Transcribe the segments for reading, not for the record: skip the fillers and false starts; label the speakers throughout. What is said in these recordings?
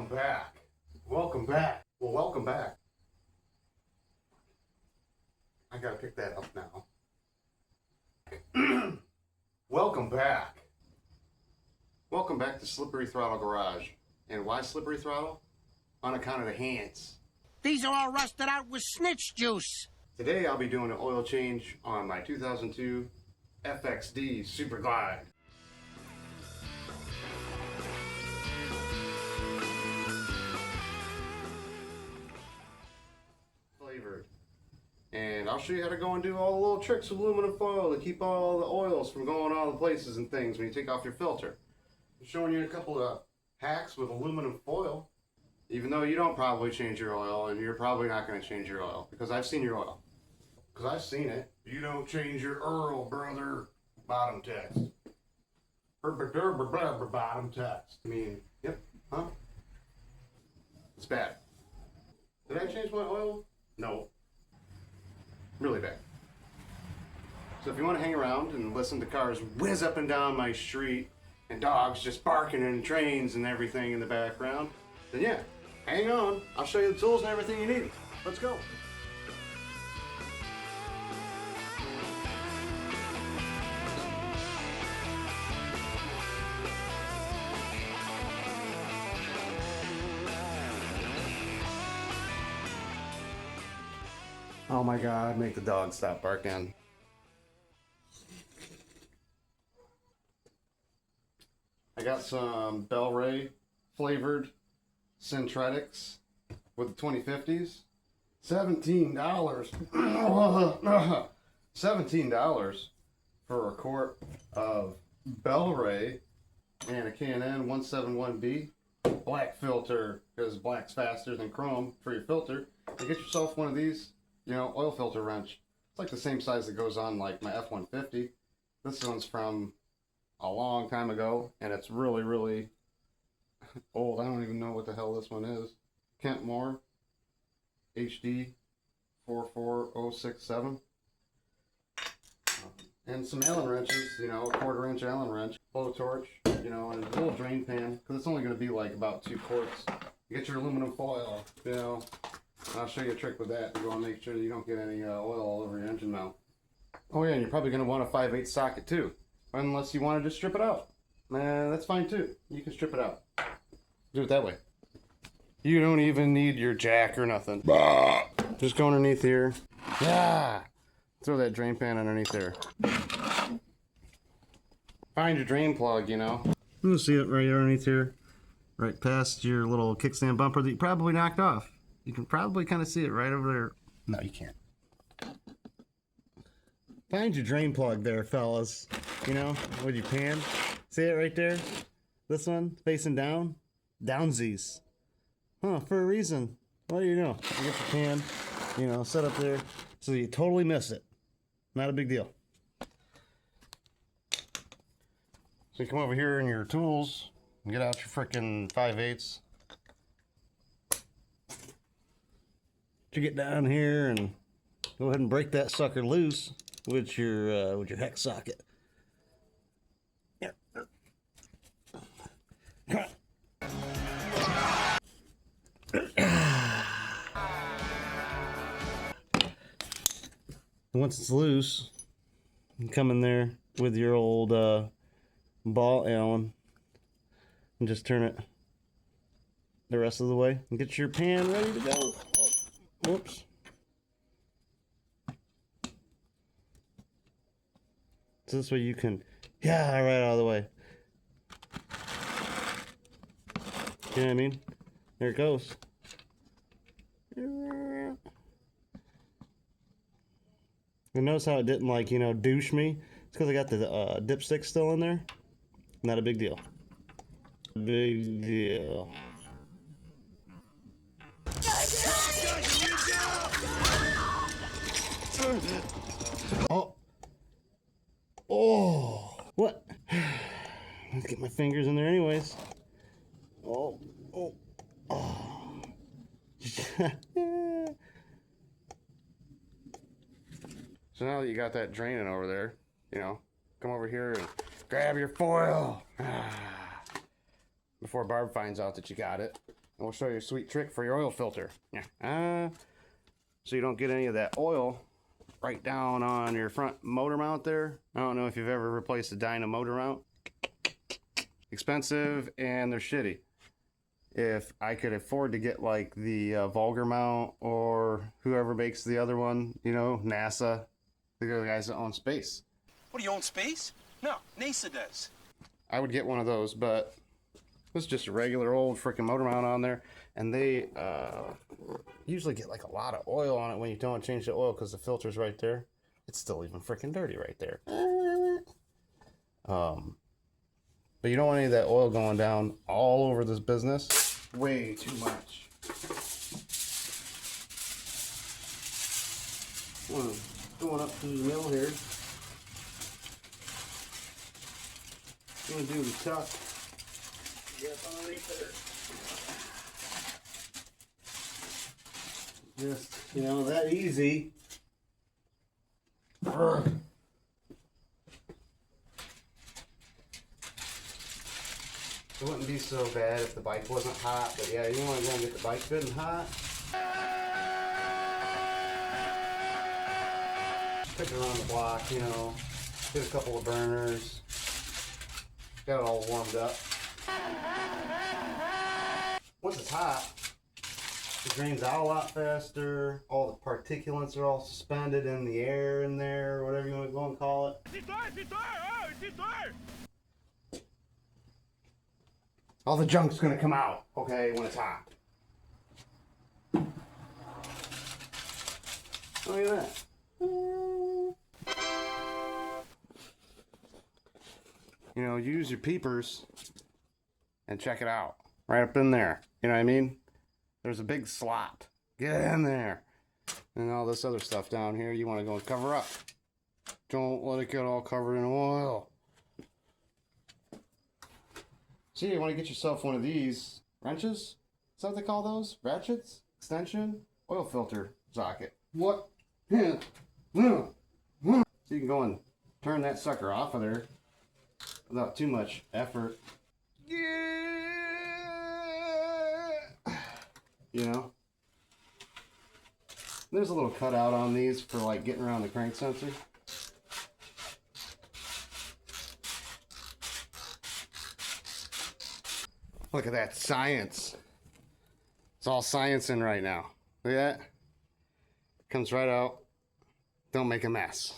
Speaker 1: Welcome back. Welcome back. Well, welcome back. I gotta pick that up now. Welcome back. Welcome back to Slippery Throttle Garage. And why Slippery Throttle? On account of the hands.
Speaker 2: These are all rusted out with snitch juice.
Speaker 1: Today I'll be doing an oil change on my 2002 FXD Super Glide. Flavored. And I'll show you how to go and do all the little tricks with aluminum foil to keep all the oils from going all the places and things when you take off your filter. I'm showing you a couple of hacks with aluminum foil. Even though you don't probably change your oil, and you're probably not going to change your oil, because I've seen your oil. Because I've seen it. You don't change your oil, brother. Bottom text. Bottom text. I mean, yep, huh? It's bad. Did I change my oil? No. Really bad. So if you want to hang around and listen to cars whiz up and down my street, and dogs just barking and trains and everything in the background, then yeah, hang on. I'll show you the tools and everything you need. Let's go. Oh my God, make the dog stop barking. I got some Bel-Ray flavored synthetics with the 2050s. $17. $17 for a quart of Bel-Ray and a K&N 171B black filter, because black's faster than chrome for your filter. You get yourself one of these, you know, oil filter wrench. It's like the same size that goes on like my F-150. This one's from a long time ago, and it's really, really old. I don't even know what the hell this one is. Kent Moore HD 44067. And some Allen wrenches, you know, a 1/4 inch Allen wrench, blowtorch, you know, and a little drain pan, because it's only going to be like about 2 quarts. You get your aluminum foil, you know, and I'll show you a trick with that to go and make sure that you don't get any oil all over your engine mount. Oh yeah, and you're probably going to want a 5/8 socket too, unless you want to just strip it out. That's fine too. You can strip it out. Do it that way. You don't even need your jack or nothing. Just go underneath here. Yeah. Throw that drain pan underneath there. Find your drain plug, you know. You'll see it right underneath here. Right past your little kickstand bumper that you probably knocked off. You can probably kind of see it right over there. No, you can't. Find your drain plug there, fellas. You know, with your pan. See it right there? This one, facing down. Downsies. Huh, for a reason. Well, you know, you get your pan, you know, set up there so you totally miss it. Not a big deal. So you come over here in your tools and get out your frickin' 5/8. You get down here and go ahead and break that sucker loose with your hex socket. Yeah. Once it's loose, you come in there with your old ball Allen and just turn it the rest of the way and get your pan ready to go. Oh, whoops. So this way you can, yeah, right out of the way. You know what I mean? There it goes. And notice how it didn't, like, you know, douche me? It's because I got the dipstick still in there. Not a big deal. Big deal. Oh. Oh. What? Let's get my fingers in there anyways. Oh. Oh. Oh. So now that you got that draining over there, you know, come over here and grab your foil before Barb finds out that you got it. we'll show you a sweet trick for your oil filter. Yeah. So you don't get any of that oil right down on your front motor mount there. I don't know if you've ever replaced a Dyna motor mount. Expensive and they're shitty. If I could afford to get like the Vulgar mount or whoever makes the other one, you know, NASA, the guys that own space.
Speaker 3: What, do you own space? No, NASA does.
Speaker 1: I would get one of those, but this is just a regular old freaking motor mount on there, and they usually get like a lot of oil on it when you don't change the oil because the filter's right there. It's still even freaking dirty right there. But you don't want any of that oil going down all over this business. Way too much. Going up to the mill here. I'm gonna do the tuck. Get underneath there. Just, you know, that easy. It wouldn't be so bad if the bike wasn't hot, but yeah, you want to go and get the bike good and hot. Pick it around the block, you know, get a couple of burners, got it all warmed up. Once it's hot, it drains out a lot faster. All the particulates are all suspended in the air in there, or whatever you want to go and call it. All the junk's gonna come out, okay, when it's hot. Look at that. You know, use your peepers and check it out. Right up in there. You know what I mean? There's a big slot. Get in there. And all this other stuff down here, you want to go and cover up. Don't let it get all covered in oil. See, you want to get yourself one of these wrenches. Is that what they call those? Ratchets? Extension? Oil filter socket. What? So you can go and turn that sucker off of there without too much effort. You know? There's a little cutout on these for like getting around the crank sensor. Look at that science. It's all science in right now. Look at that. Comes right out. Don't make a mess.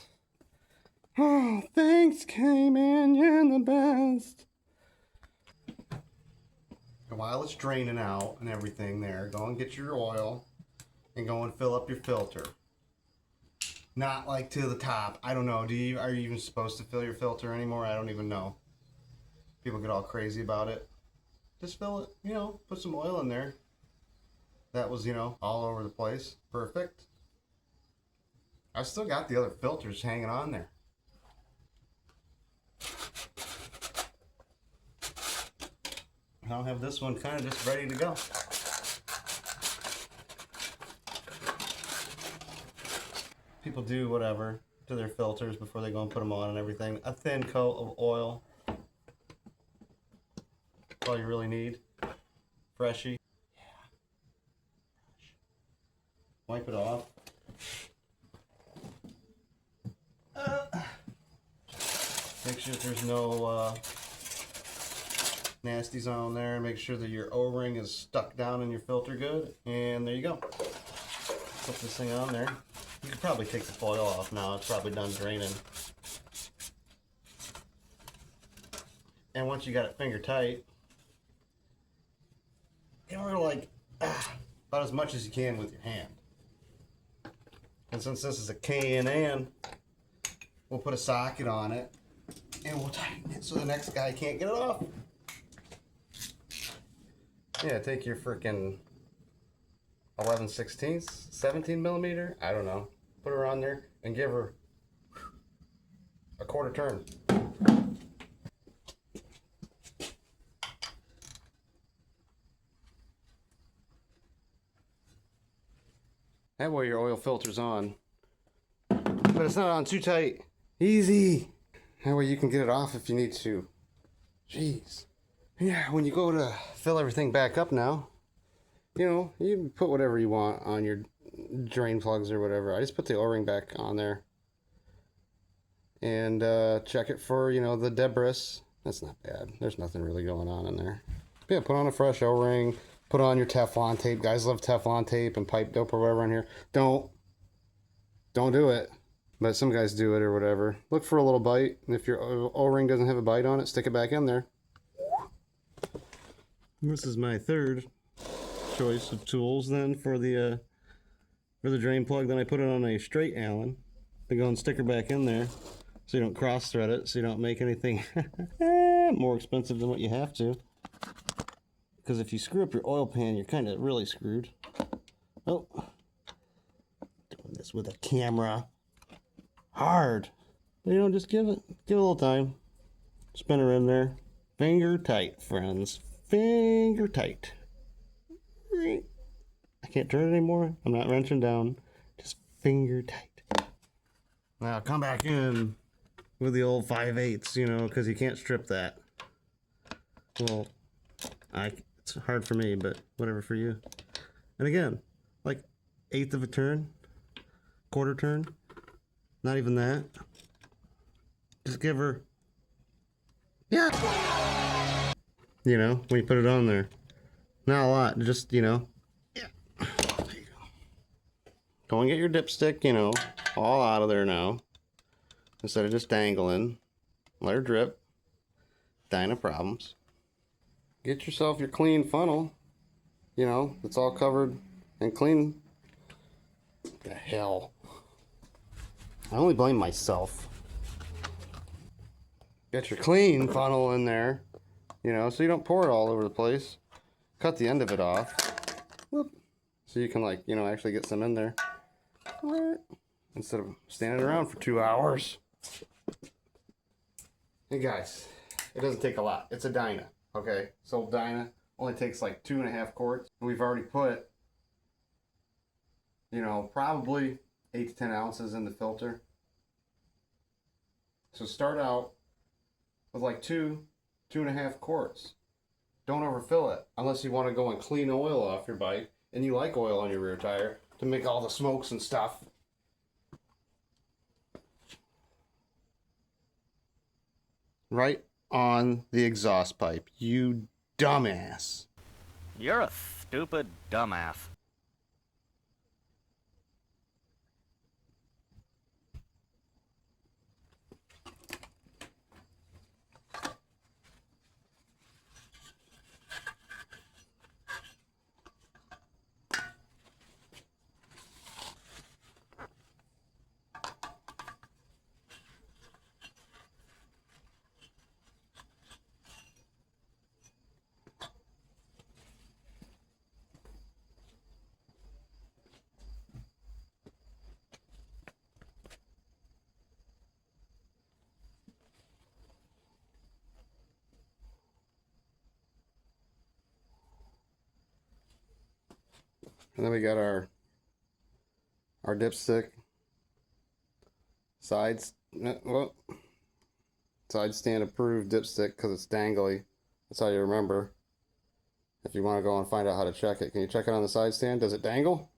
Speaker 1: Oh, thanks, K-Man. You're the best. And while it's draining out and everything there, go and get your oil and go and fill up your filter. Not like to the top. I don't know. Are you even supposed to fill your filter anymore? I don't even know. People get all crazy about it. Just fill it, you know, put some oil in there. That was, you know, all over the place. Perfect. I've still got the other filters hanging on there. I'll have this one kind of just ready to go. People do whatever to their filters before they go and put them on and everything. A thin coat of oil. All you really need. Freshy. Yeah. Wipe it off. Make sure that there's no nasties on there. Make sure that your O-ring is stuck down in your filter good. And there you go. Put this thing on there. You could probably take the foil off now. It's probably done draining. And once you got it finger tight, give her like about as much as you can with your hand. And since this is a K&N, we'll put a socket on it and we'll tighten it so the next guy can't get it off. Yeah, take your freaking 11/16, 17 millimeter, I don't know. Put her on there and give her a quarter turn. That way your oil filter's on. But it's not on too tight. Easy. That way you can get it off if you need to. Jeez. Yeah, when you go to fill everything back up now, you know, you can put whatever you want on your drain plugs or whatever. I just put the O-ring back on there. And check it for, you know, the debris. That's not bad. There's nothing really going on in there. But yeah, put on a fresh O-ring. Put on your Teflon tape. Guys love Teflon tape and pipe dope or whatever on here. Don't do it. But some guys do it or whatever. Look for a little bite. And if your O-ring doesn't have a bite on it, stick it back in there. This is my third choice of tools then for the drain plug. Then I put it on a straight Allen. Then go and stick her back in there so you don't cross thread it, so you don't make anything more expensive than what you have to. Because if you screw up your oil pan, you're kind of really screwed. Oh, doing this with a camera. Hard. You know, just give it a little time. Spin her in there. Finger tight, friends. Finger tight. I can't turn it anymore. I'm not wrenching down. Just finger tight. Now come back in with the old 5/8, you know, because you can't strip that. Well, it's hard for me, but whatever for you. And again, like 1/8 of a turn, quarter turn, not even that. Just give her, yeah. You know, when you put it on there. Not a lot, just, you know, yeah. There you go. Go and get your dipstick, you know, all out of there now. Instead of just dangling. Let her drip. Dyna problems. Get yourself your clean funnel. You know, it's all covered and clean. What the hell? I only blame myself. Get your clean funnel in there. You know, so you don't pour it all over the place. Cut the end of it off. Whoop. So you can, like, you know, actually get some in there. Instead of standing around for 2 hours. Hey guys, it doesn't take a lot. It's a Dyna, okay? So Dyna only takes like 2.5 quarts. We've already put, you know, probably 8 to 10 ounces in the filter. So start out with like 2.5 quarts. Don't overfill it unless you want to go and clean oil off your bike and you like oil on your rear tire to make all the smokes and stuff. Right on the exhaust pipe, you dumbass.
Speaker 4: You're a stupid dumbass.
Speaker 1: And then we got our dipstick side stand approved dipstick because it's dangly. That's how you remember. If you want to go and find out how to check it, can you check it on the side stand? Does it dangle?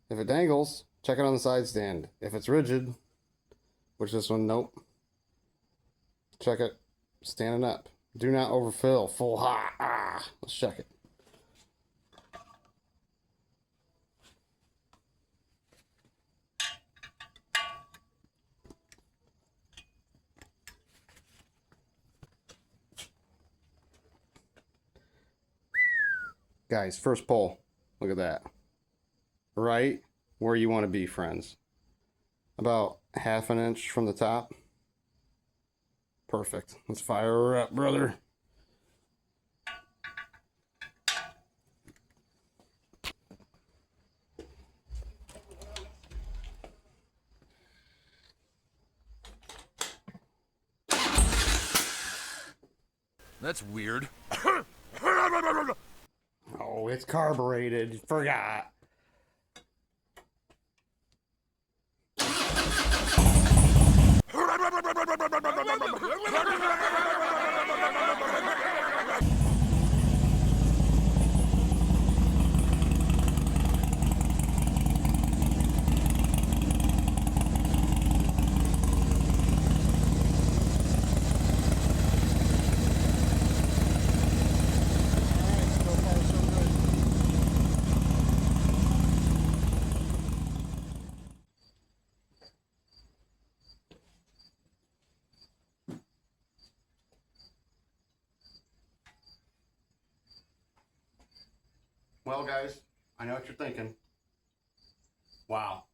Speaker 1: If it dangles, check it on the side stand. If it's rigid, which this one, nope. Check it standing up. Do not overfill full hot. Let's check it. Guys, first pull. Look at that. Right where you want to be, friends. About 1/2 inch from the top. Perfect. Let's fire her up, brother.
Speaker 3: That's weird.
Speaker 1: Oh, it's carbureted. Forgot. Well, guys, I know what you're thinking. Wow,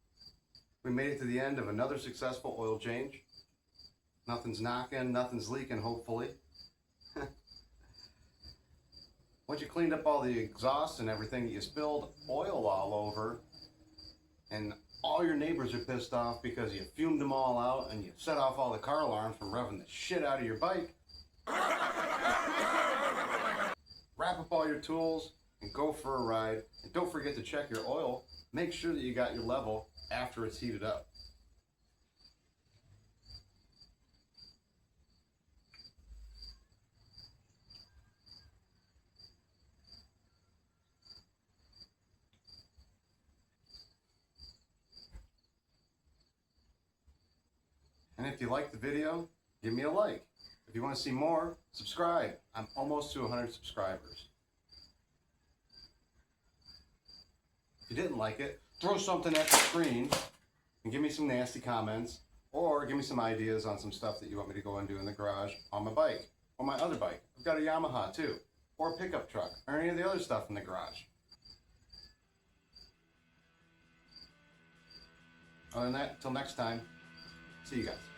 Speaker 1: we made it to the end of another successful oil change. Nothing's knocking, nothing's leaking, hopefully. Once you cleaned up all the exhaust and everything, you spilled oil all over, and all your neighbors are pissed off because you fumed them all out and you set off all the car alarms from revving the shit out of your bike. Wrap up all your tools and go for a ride. And don't forget to check your oil. Make sure that you got your level after it's heated up. And if you like the video, give me a like. If you want to see more, subscribe. I'm almost to 100 subscribers. If you didn't like it, throw something at the screen and give me some nasty comments, or give me some ideas on some stuff that you want me to go and do in the garage on my bike or my other bike. I've got a Yamaha too, or a pickup truck, or any of the other stuff in the garage. Other than that, until next time, see you guys.